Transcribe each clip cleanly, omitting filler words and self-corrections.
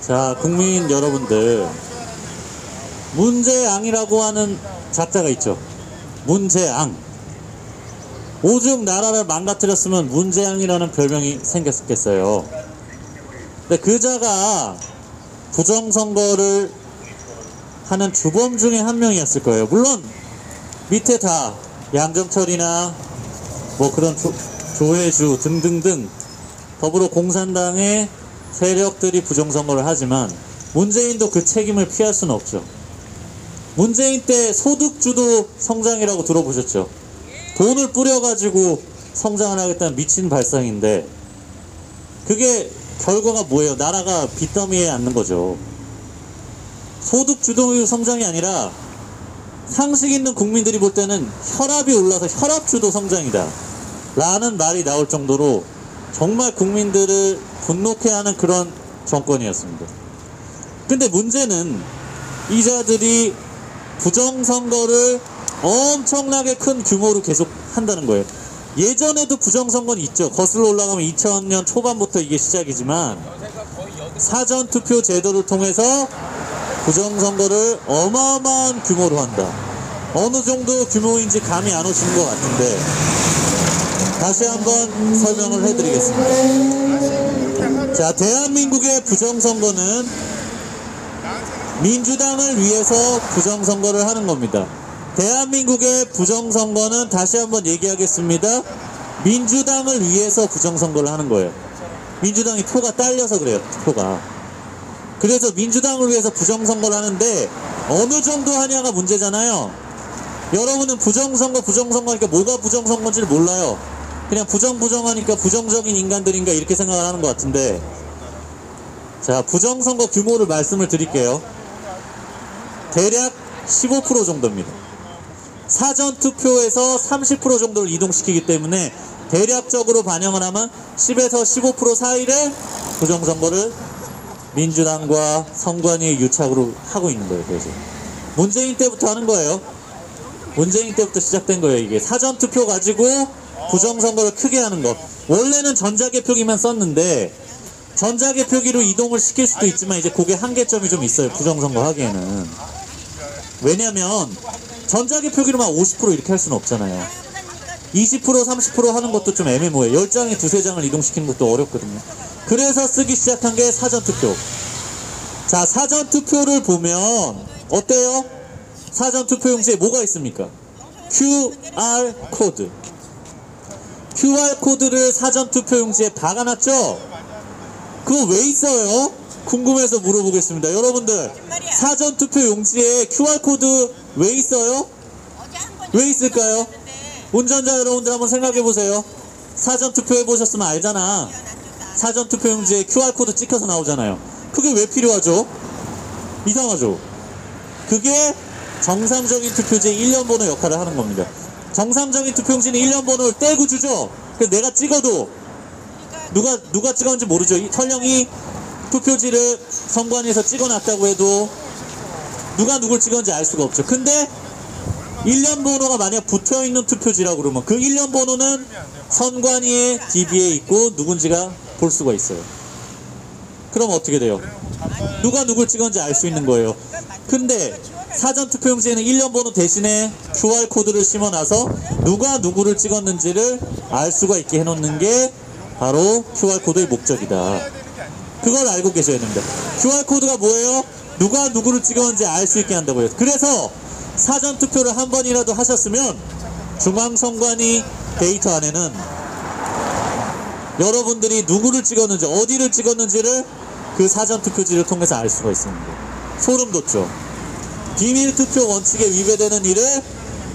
자, 국민 여러분들, 문재앙이라고 하는 작자가 있죠. 문재앙. 오죽 나라를 망가뜨렸으면 문재앙이라는 별명이 생겼겠어요. 근데 그 자가 부정선거를 하는 주범 중에 한 명이었을 거예요. 물론 밑에 다 양정철이나 뭐 그런 조혜주 등등등 더불어 공산당의 세력들이 부정선거를 하지만 문재인도 그 책임을 피할 수는 없죠. 문재인 때 소득주도 성장이라고 들어보셨죠? 돈을 뿌려가지고 성장을 하겠다는 미친 발상인데 그게 결과가 뭐예요? 나라가 빚더미에 앉는 거죠. 소득주도 성장이 아니라 상식 있는 국민들이 볼 때는 혈압이 올라서 혈압주도 성장이다 라는 말이 나올 정도로 정말 국민들을 분노케 하는 그런 정권이었습니다. 근데 문제는 이 자들이 부정선거를 엄청나게 큰 규모로 계속 한다는 거예요. 예전에도 부정선거는 있죠. 거슬러 올라가면 2000년 초반부터 이게 시작이지만 사전투표 제도를 통해서 부정선거를 어마어마한 규모로 한다. 어느 정도 규모인지 감이 안 오시는 것 같은데 다시 한번 설명을 해드리겠습니다. 자, 대한민국의 부정선거는 민주당을 위해서 부정선거를 하는 겁니다. 대한민국의 부정선거는 다시 한번 얘기하겠습니다. 민주당을 위해서 부정선거를 하는 거예요. 민주당이 표가 딸려서 그래요. 표가. 그래서 민주당을 위해서 부정선거를 하는데 어느 정도 하냐가 문제잖아요. 여러분은 부정선거 하니까 뭐가 부정선거인지를 몰라요. 그냥 부정하니까 부정적인 인간들인가 이렇게 생각을 하는 것 같은데, 자, 부정선거 규모를 말씀을 드릴게요. 대략 15% 정도입니다. 사전투표에서 30% 정도를 이동시키기 때문에 대략적으로 반영을 하면 10에서 15% 사이를 부정선거를 민주당과 선관위의 유착으로 하고 있는 거예요. 그래서 문재인 때부터 하는 거예요. 문재인 때부터 시작된 거예요. 이게 사전투표 가지고 부정선거를 크게 하는 것. 원래는 전자개표기만 썼는데 전자개표기로 이동을 시킬 수도 있지만 이제 그게 한계점이 좀 있어요. 부정선거 하기에는. 왜냐면 전자개표기로만 50% 이렇게 할 수는 없잖아요. 20% 30% 하는 것도 좀 애매모호해요. 10장에 두세 장을 이동시키는 것도 어렵거든요. 그래서 쓰기 시작한 게 사전투표. 자, 사전투표를 보면 어때요? 사전투표용지에 뭐가 있습니까? QR코드. QR코드를 사전투표용지에 박아놨죠? 그거 왜 있어요? 궁금해서 물어보겠습니다. 여러분들, 사전투표용지에 QR코드 왜 있어요? 왜 있을까요? 운전자 여러분들 한번 생각해보세요. 사전투표 해보셨으면 알잖아. 사전투표용지에 QR코드 찍혀서 나오잖아요. 그게 왜 필요하죠? 이상하죠? 그게 정상적인 투표지의 1년 번호 역할을 하는 겁니다. 정상적인 투표용지는 1년 번호를 떼고 주죠. 그래서 내가 찍어도 누가 찍었는지 모르죠. 설령이 투표지를 선관위에서 찍어놨다고 해도 누가 누굴 찍었는지 알 수가 없죠. 근데 1년 번호가 만약 붙어있는 투표지라고 그러면 그 1년 번호는 선관위의 DB에 있고 누군지가 볼 수가 있어요. 그럼 어떻게 돼요? 누가 누굴 찍었는지 알 수 있는 거예요. 근데 사전투표용지에는 1년 번호 대신에 QR코드를 심어놔서 누가 누구를 찍었는지를 알 수가 있게 해놓는 게 바로 QR코드의 목적이다. 그걸 알고 계셔야 됩니다. QR코드가 뭐예요? 누가 누구를 찍었는지 알 수 있게 한다고요. 그래서 사전투표를 한 번이라도 하셨으면 중앙선관위 데이터 안에는 여러분들이 누구를 찍었는지 어디를 찍었는지를 그 사전투표지를 통해서 알 수가 있습니다. 소름 돋죠. 비밀투표 원칙에 위배되는 일을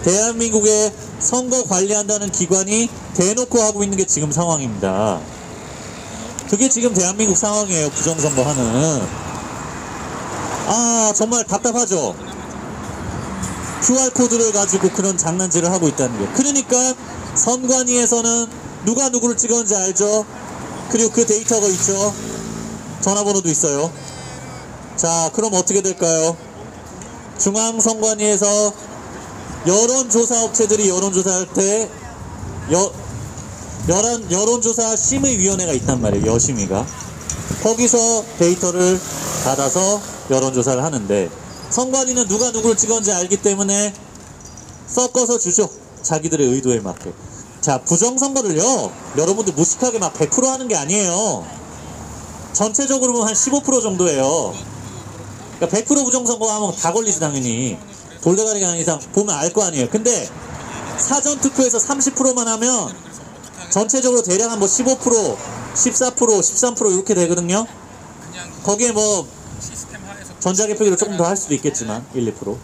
대한민국의 선거 관리한다는 기관이 대놓고 하고 있는 게 지금 상황입니다. 그게 지금 대한민국 상황이에요. 부정선거 하는. 정말 답답하죠. QR코드를 가지고 그런 장난질을 하고 있다는 게. 그러니까 선관위에서는 누가 누구를 찍었는지 알죠. 그리고 그 데이터가 있죠. 전화번호도 있어요. 자, 그럼 어떻게 될까요? 중앙선관위에서 여론조사 업체들이 여론조사할 때 여론조사 심의위원회가 있단 말이에요. 여심위가. 거기서 데이터를 받아서 여론조사를 하는데, 선관위는 누가 누구를 찍었는지 알기 때문에 섞어서 주죠. 자기들의 의도에 맞게. 자, 부정선거를요, 여러분들 무식하게 막 100% 하는 게 아니에요. 전체적으로 보면 한 15% 정도예요. 그러니까 100% 부정선거 하면 다 걸리지, 당연히. 돌대가리가 아닌 이상 보면 알 거 아니에요. 근데 사전투표에서 30%만 하면 전체적으로 대략 한 뭐 15%, 14%, 13% 이렇게 되거든요. 거기에 뭐 전자개표기로 조금 더 할 수도 있겠지만 1, 2%.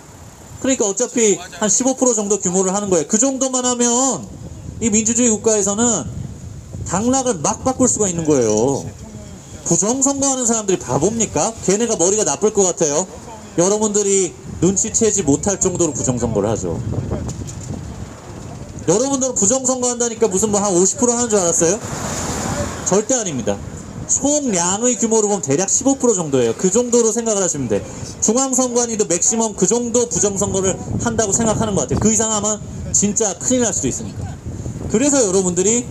그러니까 어차피 한 15% 정도 규모를 하는 거예요. 그 정도만 하면 이 민주주의 국가에서는 당락을 막 바꿀 수가 있는 거예요. 부정선거하는 사람들이 바보입니까? 걔네가 머리가 나쁠 것 같아요. 여러분들이 눈치채지 못할 정도로 부정선거를 하죠. 여러분들은 부정선거 한다니까 무슨 뭐 한 50% 하는 줄 알았어요? 절대 아닙니다. 총량의 규모로 보면 대략 15% 정도예요. 그 정도로 생각을 하시면 돼. 중앙선관위도 맥시멈 그 정도 부정선거를 한다고 생각하는 것 같아요. 그 이상 하면 진짜 큰일 날 수도 있으니까. 그래서 여러분들이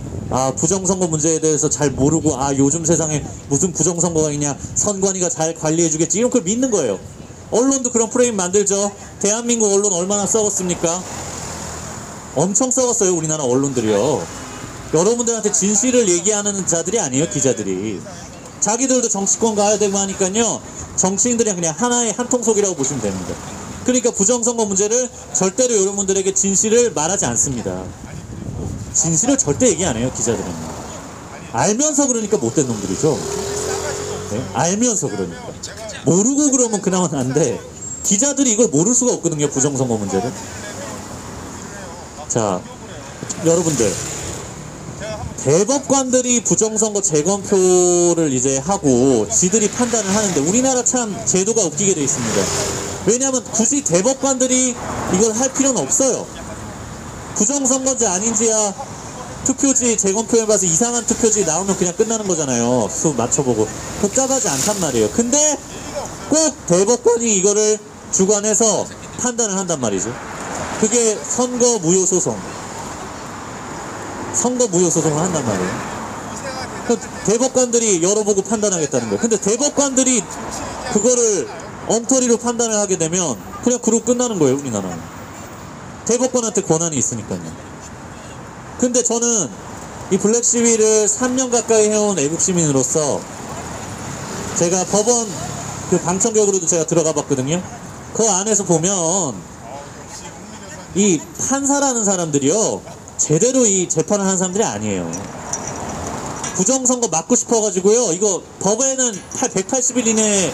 부정선거 문제에 대해서 잘 모르고 요즘 세상에 무슨 부정선거가 있냐, 선관위가 잘 관리해주겠지, 이런 걸 믿는 거예요. 언론도 그런 프레임 만들죠. 대한민국 언론 얼마나 썩었습니까? 엄청 썩었어요, 우리나라 언론들이요. 여러분들한테 진실을 얘기하는 자들이 아니에요, 기자들이. 자기들도 정치권 가야 되고 하니까요, 정치인들이 그냥 하나의 한통속이라고 보시면 됩니다. 그러니까 부정선거 문제를 절대로 여러분들에게 진실을 말하지 않습니다. 진실을 절대 얘기 안 해요, 기자들은. 알면서 그러니까 못된 놈들이죠. 네? 알면서 그러니까. 모르고 그러면 그나마 난데, 기자들이 이걸 모를 수가 없거든요, 부정선거 문제를. 자, 여러분들, 대법관들이 부정선거 재검표를 이제 하고 지들이 판단을 하는데, 우리나라 참 제도가 웃기게 돼 있습니다. 왜냐하면 굳이 대법관들이 이걸 할 필요는 없어요. 부정선거인지 아닌지야 투표지 재검표해봐서 이상한 투표지 나오면 그냥 끝나는 거잖아요. 수 맞춰보고. 복잡하지 않단 말이에요. 근데 꼭 대법관이 이거를 주관해서 판단을 한단 말이죠. 그게 선거무효소송을 한단 말이에요. 대법관들이 열어보고 판단하겠다는 거예요. 근데 대법관들이 그거를 엉터리로 판단을 하게 되면 그냥 그러고 끝나는 거예요, 우리나라는. 대법관한테 권한이 있으니까요. 근데 저는 이 블랙 시위를 3년 가까이 해온 애국 시민으로서 제가 법원 그 방청객으로도 제가 들어가 봤거든요. 그 안에서 보면 이 판사라는 사람들이요, 제대로 이 재판을 하는 사람들이 아니에요. 부정선거 막고 싶어가지고요, 이거 법에는 180일 이내에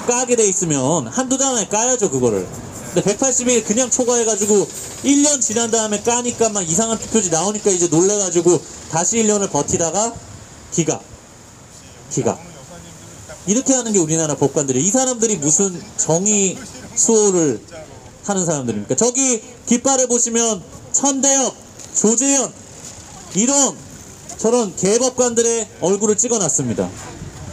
까게 돼 있으면 한두 달 안에 까야죠, 그거를. 근데 180일 그냥 초과해가지고 1년 지난 다음에 까니까 막 이상한 투표지 나오니까 이제 놀래가지고 다시 1년을 버티다가 기각. 이렇게 하는 게 우리나라 법관들이. 이 사람들이 무슨 정의 수호를 하는 사람들입니까? 저기 깃발에 보시면 천대엽, 조재현, 이런 저런 개법관들의 얼굴을 찍어놨습니다.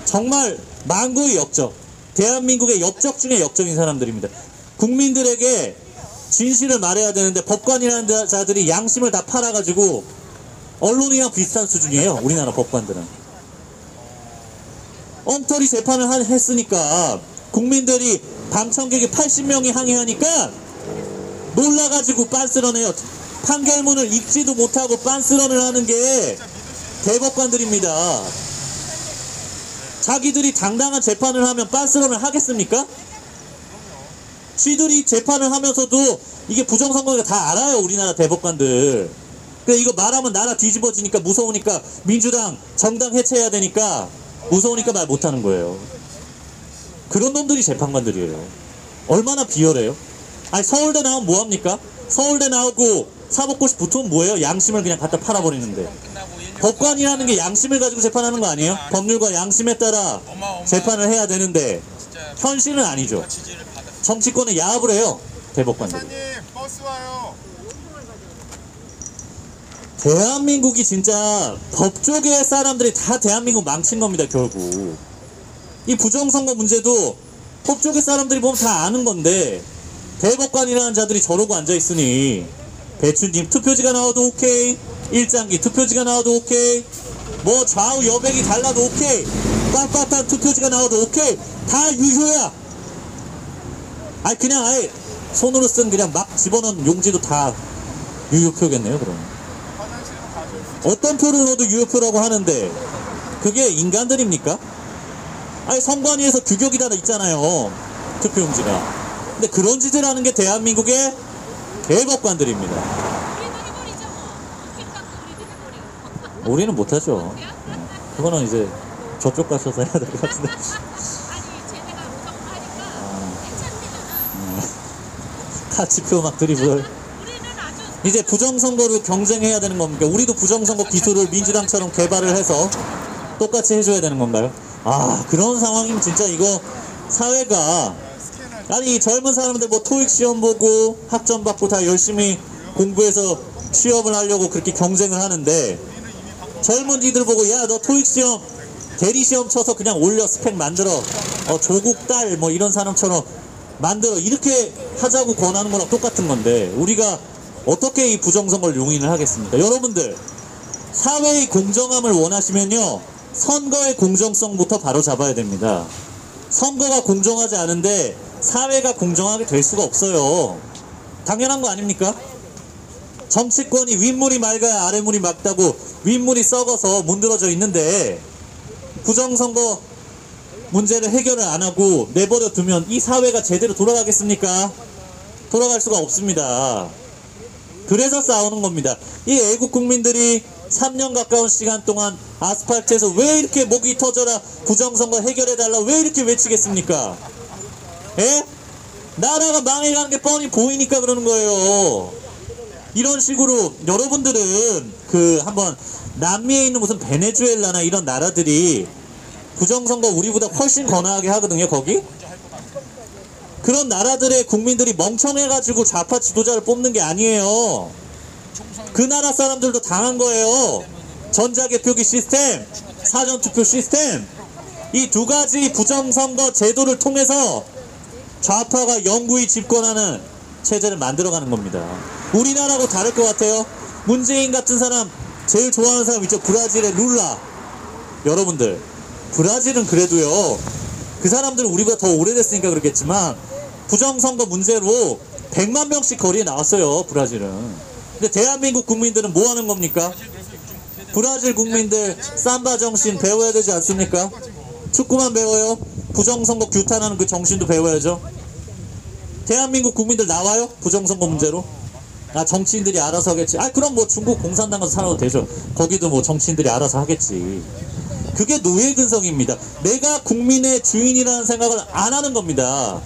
정말 만구의 역적, 대한민국의 역적 중에 역적인 사람들입니다. 국민들에게 진실을 말해야 되는데 법관이라는 자들이 양심을 다 팔아가지고 언론이랑 비슷한 수준이에요, 우리나라 법관들은. 엉터리 재판을 했으니까 국민들이 방청객이 80명이 항의하니까 놀라가지고 빤스런해요. 판결문을 읽지도 못하고 빤스런을 하는 게 대법관들입니다. 자기들이 당당한 재판을 하면 빤스런을 하겠습니까? 쥐들이 재판을 하면서도 이게 부정선거니까 다 알아요, 우리나라 대법관들. 그래, 이거 말하면 나라 뒤집어지니까 무서우니까, 민주당 정당 해체해야 되니까 무서우니까 말 못하는 거예요. 그런 놈들이 재판관들이에요. 얼마나 비열해요. 아니, 서울대 나오면 뭐합니까? 서울대 나오고 사법고시 붙으면 뭐예요? 양심을 그냥 갖다 팔아버리는데. 법관이라는 게 양심을 가지고 재판하는 거 아니에요? 법률과 양심에 따라 재판을 해야 되는데 현실은 아니죠. 정치권에 야합을 해요, 대법관들이. 버스 와요. 대한민국이 진짜 법조계 사람들이 다 대한민국 망친 겁니다, 결국. 이 부정선거 문제도 법조계 사람들이 보면 다 아는 건데, 대법관이라는 자들이 저러고 앉아있으니, 배추님 투표지가 나와도 오케이, 일장기 투표지가 나와도 오케이, 뭐 좌우 여백이 달라도 오케이, 빳빳한 투표지가 나와도 오케이 다 유효야. 아니 그냥 아예 손으로 쓴 그냥 막 집어넣은 용지도 다 유효표겠네요. 그럼 어떤 표를 넣어도 유효표라고 하는데 그게 인간들입니까? 아니 선관위에서 규격이 다 있잖아요, 투표용지가. 근데 그런 짓을 하는 게 대한민국의 대법관들입니다. 우리는 못하죠. 그거는 이제 저쪽 가셔서 해야 될 것 같은데. 카치표 막 드리블. 이제 부정선거로 경쟁해야 되는 겁니까? 우리도 부정선거 기술을 민주당처럼 개발을 해서 똑같이 해줘야 되는 건가요? 아, 그런 상황이면 진짜 이거 사회가, 아니 젊은 사람들 뭐 토익 시험 보고 학점 받고 다 열심히 공부해서 취업을 하려고 그렇게 경쟁을 하는데, 젊은이들 보고 야 너 토익 시험 대리 시험 쳐서 그냥 올려 스펙 만들어, 조국 딸 뭐 이런 사람처럼 만들어, 이렇게 하자고 권하는 거랑 똑같은 건데 우리가 어떻게 이 부정선거를 용인을 하겠습니까? 여러분들, 사회의 공정함을 원하시면요, 선거의 공정성부터 바로 잡아야 됩니다. 선거가 공정하지 않은데 사회가 공정하게 될 수가 없어요. 당연한 거 아닙니까? 정치권이 윗물이 맑아야 아랫물이 맑다고 윗물이 썩어서 문드러져 있는데, 부정선거 문제를 해결을 안 하고 내버려 두면 이 사회가 제대로 돌아가겠습니까? 돌아갈 수가 없습니다. 그래서 싸우는 겁니다. 이 애국 국민들이 3년 가까운 시간 동안 아스팔트에서 왜 이렇게 목이 터져라 부정선거 해결해달라 왜 이렇게 외치겠습니까? 예? 나라가 망해가는 게 뻔히 보이니까 그러는 거예요. 이런 식으로 여러분들은 한번 남미에 있는 무슨 베네수엘라나 이런 나라들이 부정선거 우리보다 훨씬 권하게 하거든요. 거기 그런 나라들의 국민들이 멍청해가지고 좌파 지도자를 뽑는 게 아니에요. 그 나라 사람들도 당한 거예요. 전자개표기 시스템, 사전투표 시스템, 이 두 가지 부정선거 제도를 통해서 좌파가 영구히 집권하는 체제를 만들어가는 겁니다. 우리나라하고 다를 것 같아요? 문재인 같은 사람 제일 좋아하는 사람 있죠? 브라질의 룰라. 여러분들, 브라질은 그래도요, 그 사람들은 우리보다 더 오래됐으니까 그렇겠지만 부정선거 문제로 100만 명씩 거리에 나왔어요, 브라질은. 근데 대한민국 국민들은 뭐 하는 겁니까? 브라질 국민들 삼바 정신 배워야 되지 않습니까? 축구만 배워요? 부정선거 규탄하는 그 정신도 배워야죠. 대한민국 국민들 나와요? 부정선거 문제로? 아, 정치인들이 알아서 하겠지. 아, 그럼 뭐 중국 공산당 가서 살아도 되죠. 거기도 뭐 정치인들이 알아서 하겠지. 그게 노예 근성입니다. 내가 국민의 주인이라는 생각을 안 하는 겁니다.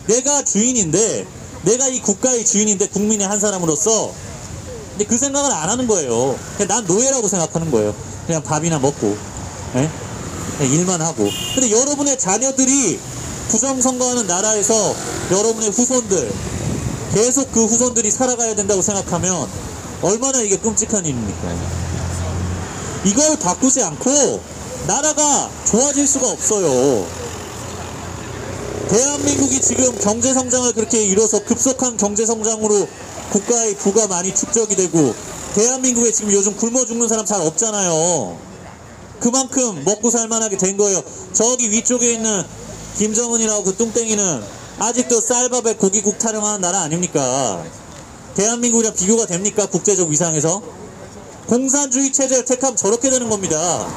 내가 주인인데, 내가 이 국가의 주인인데 국민의 한 사람으로서, 근데 그 생각을 안 하는 거예요. 그냥 난 노예라고 생각하는 거예요. 그냥 밥이나 먹고, 예? 그냥 일만 하고. 근데 여러분의 자녀들이 부정선거하는 나라에서 여러분의 후손들, 계속 그 후손들이 살아가야 된다고 생각하면 얼마나 이게 끔찍한 일입니까? 이걸 바꾸지 않고 나라가 좋아질 수가 없어요. 대한민국이 지금 경제성장을 그렇게 이뤄서 급속한 경제성장으로 국가의 부가 많이 축적이 되고, 대한민국에 지금 요즘 굶어 죽는 사람 잘 없잖아요. 그만큼 먹고 살만하게 된 거예요. 저기 위쪽에 있는 김정은이라고 그 뚱땡이는 아직도 쌀밥에 고기국 타령하는 나라 아닙니까? 대한민국이랑 비교가 됩니까? 국제적 위상에서? 공산주의 체제를 택하면 저렇게 되는 겁니다.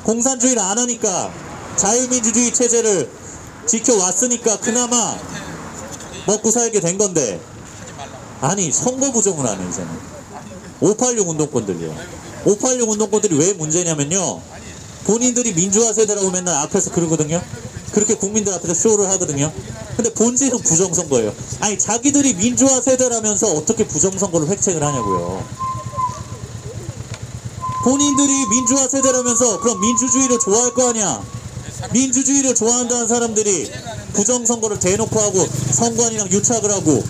공산주의를 안 하니까, 자유민주주의 체제를 지켜왔으니까 그나마 먹고 살게 된 건데, 아니 선거 부정을 하네 이제는. 586 운동권들이요. 586 운동권들이 왜 문제냐면요, 본인들이 민주화 세대라고 맨날 앞에서 그러거든요. 그렇게 국민들 앞에서 쇼를 하거든요. 근데 본질은 부정선거예요. 아니 자기들이 민주화 세대라면서 어떻게 부정선거를 획책을 하냐고요. 본인들이 민주화 세대라면서 그럼 민주주의를 좋아할 거 아니야. 민주주의를 좋아한다는 사람들이 부정선거를 대놓고 하고 선관위랑 유착을 하고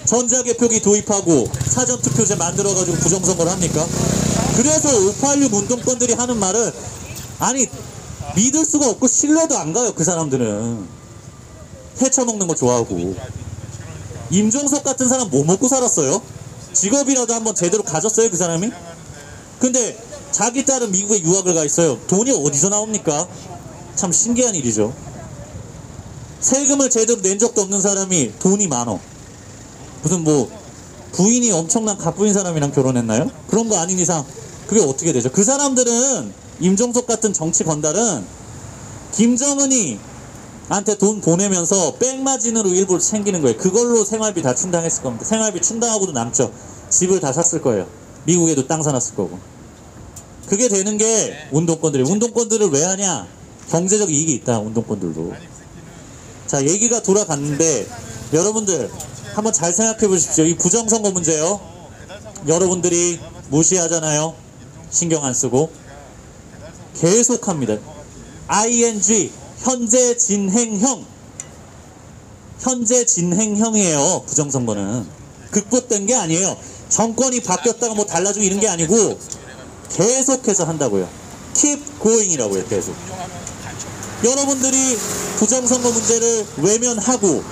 전자개표기 도입하고 사전투표제 만들어가지고 부정선거를 합니까? 그래서 586 운동권들이 하는 말은, 아니 믿을 수가 없고 신뢰도 안 가요. 그 사람들은 헤쳐먹는 거 좋아하고. 임종석 같은 사람 뭐 먹고 살았어요? 직업이라도 한번 제대로 가졌어요 그 사람이? 근데 자기 딸은 미국에 유학을 가 있어요. 돈이 어디서 나옵니까? 참 신기한 일이죠. 세금을 제대로 낸 적도 없는 사람이 돈이 많어. 무슨 뭐 부인이 엄청난 갑부인 사람이랑 결혼했나요? 그런 거 아닌 이상 그게 어떻게 되죠? 그 사람들은, 임종석 같은 정치 건달은 김정은이 한테 돈 보내면서 백마진으로 일부러 챙기는 거예요. 그걸로 생활비 다 충당했을 겁니다. 생활비 충당하고도 남죠. 집을 다 샀을 거예요. 미국에도 땅 사놨을 거고. 그게 되는 게 운동권들이에요. 운동권들을 왜 하냐? 경제적 이익이 있다, 운동권들도. 자, 얘기가 돌아갔는데 여러분들 한번 잘 생각해 보십시오. 이 부정선거 문제요, 여러분들이 무시하잖아요. 신경 안 쓰고 계속합니다. ing, 현재 진행형. 현재 진행형이에요. 부정선거는 극복된 게 아니에요. 정권이 바뀌었다가 뭐 달라지고 이런 게 아니고 계속해서 한다고요. keep going이라고요. 계속. 여러분들이 부정선거 문제를 외면하고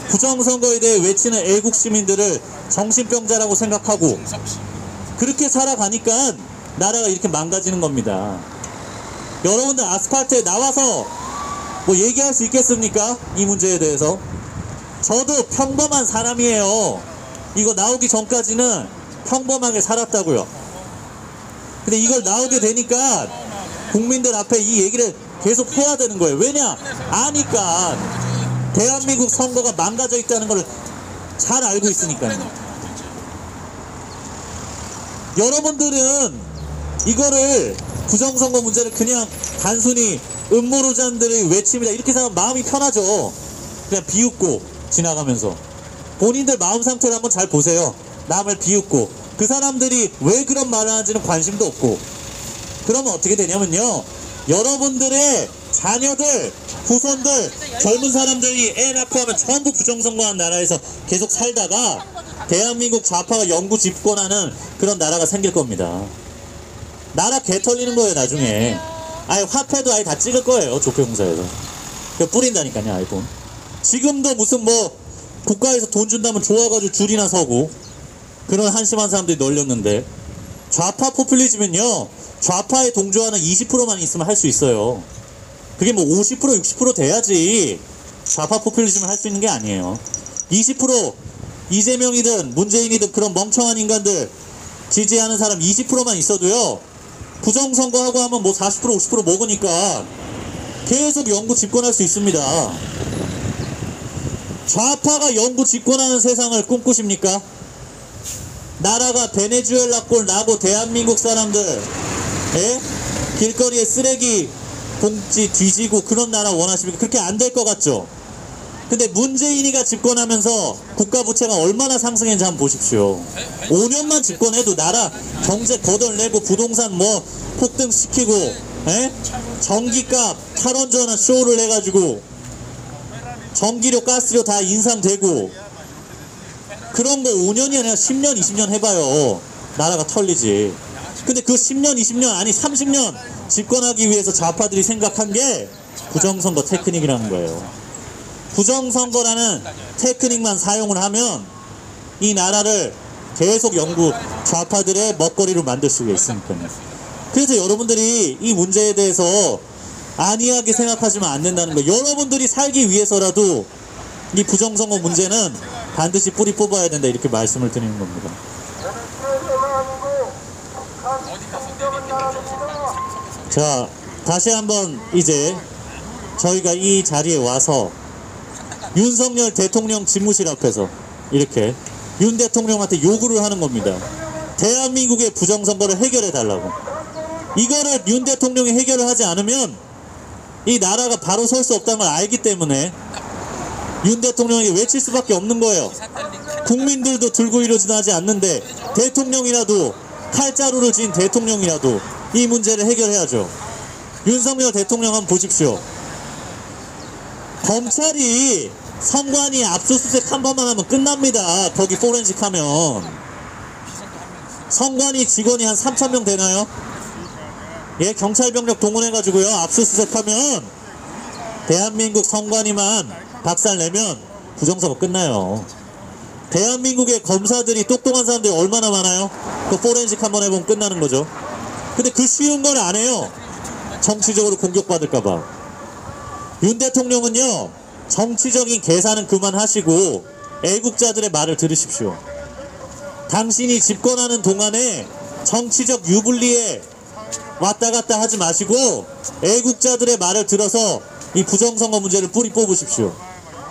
부정선거에 대해 외치는 애국 시민들을 정신병자라고 생각하고 그렇게 살아가니까 나라가 이렇게 망가지는 겁니다. 여러분들 아스팔트에 나와서 뭐 얘기할 수 있겠습니까? 이 문제에 대해서. 저도 평범한 사람이에요. 이거 나오기 전까지는 평범하게 살았다고요. 근데 이걸 나오게 되니까 국민들 앞에 이 얘기를 계속 해야 되는 거예요. 왜냐? 아니까. 대한민국 선거가 망가져 있다는 걸 잘 알고 있으니까요. 여러분들은 이거를, 부정선거 문제를 그냥 단순히 음모론자들의 외침이다 이렇게 생각하면 마음이 편하죠. 그냥 비웃고 지나가면서. 본인들 마음 상태를 한번 잘 보세요. 남을 비웃고. 그 사람들이 왜 그런 말을 하는지는 관심도 없고. 그러면 어떻게 되냐면요, 여러분들의 자녀들, 후손들, 젊은 사람들이 애 낳고 하면 전부 부정선거한 나라에서 계속 살다가 대한민국 좌파가 영구 집권하는 그런 나라가 생길 겁니다. 나라 개 털리는 거예요, 나중에. 아예 화폐도 아예 다 찍을 거예요, 조폐공사에서. 뿌린다니까요, 아예 돈. 지금도 무슨 뭐 국가에서 돈 준다면 좋아가지고 줄이나 서고 그런 한심한 사람들이 널렸는데, 좌파 포퓰리즘은요, 좌파에 동조하는 20%만 있으면 할 수 있어요. 그게 뭐 50%, 60% 돼야지 좌파 포퓰리즘을 할 수 있는 게 아니에요. 20%, 이재명이든 문재인이든 그런 멍청한 인간들 지지하는 사람 20%만 있어도요, 부정선거하고 하면 뭐 40%, 50% 먹으니까 계속 영구 집권할 수 있습니다. 좌파가 영구 집권하는 세상을 꿈꾸십니까? 나라가 베네수엘라 꼴 나고 대한민국 사람들 길거리에 쓰레기 봉지 뒤지고 그런 나라 원하십니까? 그렇게 안 될 것 같죠? 근데 문재인이가 집권하면서 국가 부채가 얼마나 상승했는지 한번 보십시오. 5년만 집권해도 나라 경제 거덜내고 부동산 뭐 폭등시키고 전기값 탈원전한 쇼를 해가지고 전기료 가스료 다 인상되고, 그런 거 5년이 아니라 10년 20년 해봐요. 나라가 털리지. 근데 그 10년 20년 아니 30년 집권하기 위해서 좌파들이 생각한 게 부정선거 테크닉이라는 거예요. 부정선거라는 테크닉만 사용을 하면 이 나라를 계속 영구 좌파들의 먹거리로 만들 수가 있으니까요. 그래서 여러분들이 이 문제에 대해서 안이하게 생각하시면 안 된다는 거예요. 여러분들이 살기 위해서라도 이 부정선거 문제는 반드시 뿌리 뽑아야 된다, 이렇게 말씀을 드리는 겁니다. 자, 다시 한번 이제 저희가 이 자리에 와서 윤석열 대통령 집무실 앞에서 이렇게 윤 대통령한테 요구를 하는 겁니다. 대한민국의 부정선거를 해결해 달라고. 이거를 윤 대통령이 해결을 하지 않으면 이 나라가 바로 설 수 없다는 걸 알기 때문에 윤 대통령에게 외칠 수밖에 없는 거예요. 국민들도 들고 이러지도 하지 않는데 대통령이라도, 칼자루를 쥔 대통령이라도 이 문제를 해결해야죠. 윤석열 대통령 한번 보십시오. 검찰이 선관위 압수수색 한 번만 하면 끝납니다. 거기 포렌식 하면. 선관위 직원이 한 3,000명 되나요? 예, 경찰 병력 동원해가지고요, 압수수색하면 대한민국 선관위만 박살내면 부정선거 끝나요. 대한민국의 검사들이, 똑똑한 사람들이 얼마나 많아요? 그 포렌식 한번 해보면 끝나는 거죠. 근데 그 쉬운 건 안 해요. 정치적으로 공격받을까봐. 윤 대통령은요, 정치적인 계산은 그만하시고 애국자들의 말을 들으십시오. 당신이 집권하는 동안에 정치적 유불리에 왔다 갔다 하지 마시고 애국자들의 말을 들어서 이 부정선거 문제를 뿌리 뽑으십시오.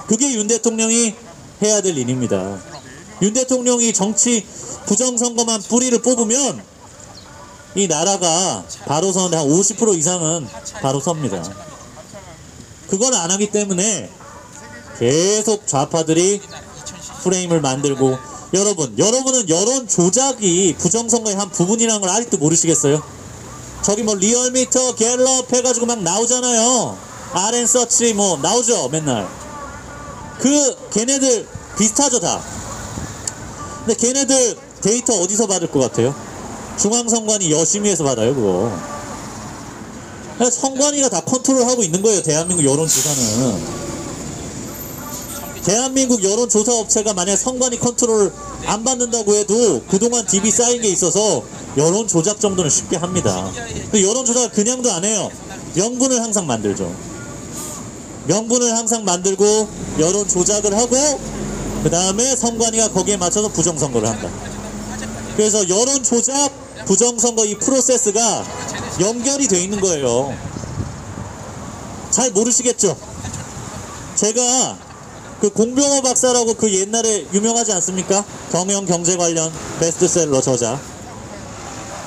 그게 윤 대통령이 해야 될 일입니다. 윤 대통령이 정치 부정선거만 뿌리를 뽑으면 이 나라가 바로 서는데 한 50% 이상은 바로 섭니다. 그걸 안 하기 때문에 계속 좌파들이 프레임을 만들고, 여러분은 여론 조작이 부정선거의 한 부분이라는 걸 아직도 모르시겠어요? 저기 뭐 리얼미터 갤럽 해가지고 막 나오잖아요. RN서치 뭐 나오죠 맨날. 걔네들 비슷하죠 다. 근데 걔네들 데이터 어디서 받을 것 같아요? 중앙선관위 여심위에서 받아요 그거. 선관위가 다 컨트롤하고 있는 거예요. 대한민국 여론조사는. 대한민국 여론조사업체가 만약 선관위 컨트롤 안 받는다고 해도 그동안 DB 쌓인 게 있어서 여론조작 정도는 쉽게 합니다. 여론조사가 그냥도 안 해요. 명분을 항상 만들죠. 명분을 항상 만들고 여론조작을 하고 그 다음에 선관위가 거기에 맞춰서 부정선거를 한다. 그래서 여론조작, 부정선거 이 프로세스가 연결이 돼 있는 거예요. 잘 모르시겠죠? 제가 그 공병호 박사라고 그 옛날에 유명하지 않습니까? 경영 경제 관련 베스트셀러 저자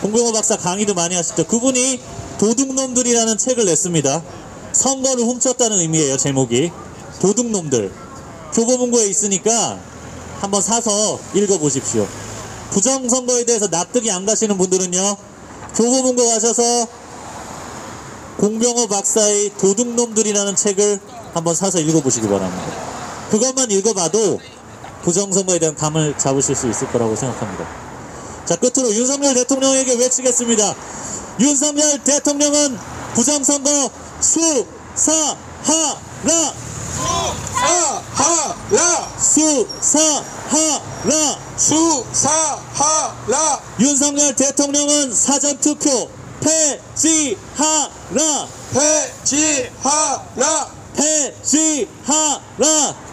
공병호 박사 강의도 많이 하시죠. 그분이 도둑놈들이라는 책을 냈습니다. 선거를 훔쳤다는 의미예요. 제목이 도둑놈들. 교보문고에 있으니까 한번 사서 읽어보십시오. 부정선거에 대해서 납득이 안 가시는 분들은요, 교보문고 가셔서 공병호 박사의 도둑놈들이라는 책을 한번 사서 읽어보시기 바랍니다. 그것만 읽어봐도 부정선거에 대한 감을 잡으실 수 있을 거라고 생각합니다. 자, 끝으로 윤석열 대통령에게 외치겠습니다. 윤석열 대통령은 부정선거 수사하라! 수사하라! 수사하라! 윤석열 대통령은 사전투표 폐지하라! 폐지하라! 폐지하라!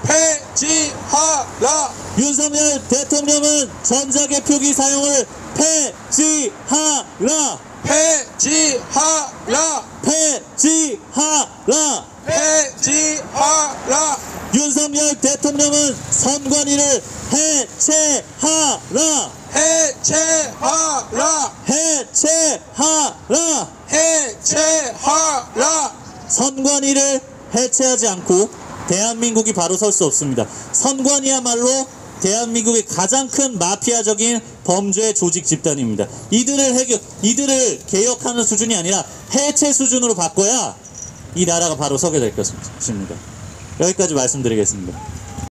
폐지하라! 윤석열 대통령은 전자개표기 사용을 폐지하라! 폐지하라! 폐지하라! 폐지하라! 윤석열 대통령은 선관위를 해체하라! 해체하라! 해체하라! 해체하라! 선관위를 해체하지 않고 대한민국이 바로 설 수 없습니다. 선관위야말로 대한민국의 가장 큰 마피아적인 범죄 조직 집단입니다. 이들을 개혁하는 수준이 아니라 해체 수준으로 바꿔야 이 나라가 바로 서게 될 것입니다. 여기까지 말씀드리겠습니다.